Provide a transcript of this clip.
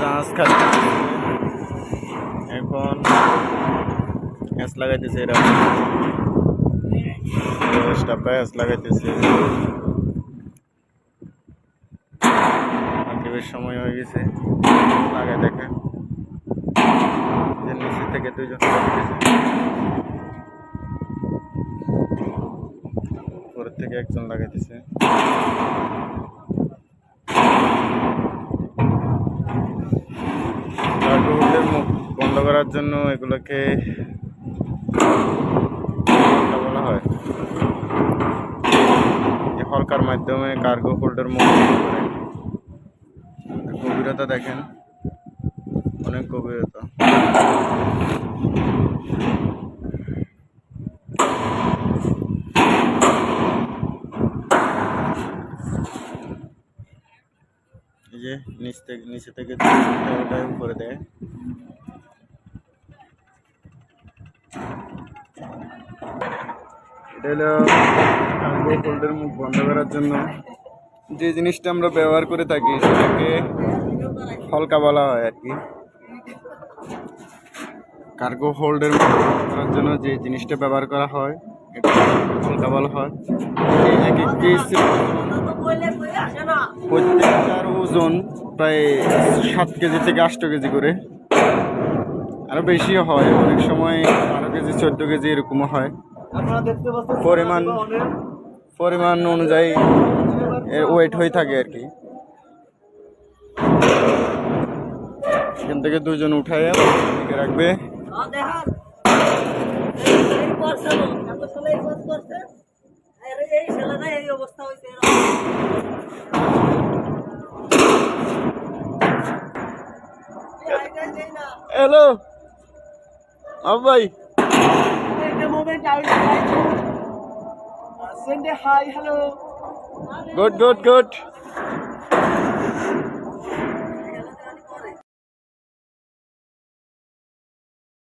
জাহাজ খাচ্ছে এখন গ্যাস লাগাইতেছে এরা স্টাফরা গ্যাস লাগাইতেছে মাগরিবের সময় হয়ে গেছে লাগাই দেখে নিচে থেকে দুইজন উপরের থেকে একজন লাগাইতেছে মুখ বন্ধ করার জন্য এগুলোকে বলা হয় হলকার মাধ্যমে কার্গো হোল্ডার মুখ গভীরতা দেখেন অনেক গভীরতা এই যে নিচে থেকে উপরে দেয় এটা হলো কার্গো হোল্ডার মুখ বন্ধ করার জন্য যে জিনিসটা আমরা ব্যবহার করে থাকি সেটাকে হলকা বলা হয় আর কি কার্গো হোল্ডার মুখ বন্ধ করার জন্য যে জিনিসটা ব্যবহার করা হয় এটা হলকা বলা হয় এক এক পিস প্রত্যেকটার ওজন প্রায় 7 কেজি থেকে 8 কেজি করে আরো বেশি হয় অনেক সময় 12 কেজি 14 কেজি এরকমও হয় পরিমাণ অনুযায়ী ওয়েট হয়ে থাকে আর কি এখান থেকে দুজন উঠায় রাখবে হ্যালো ভাই Send a hi, hello. Good.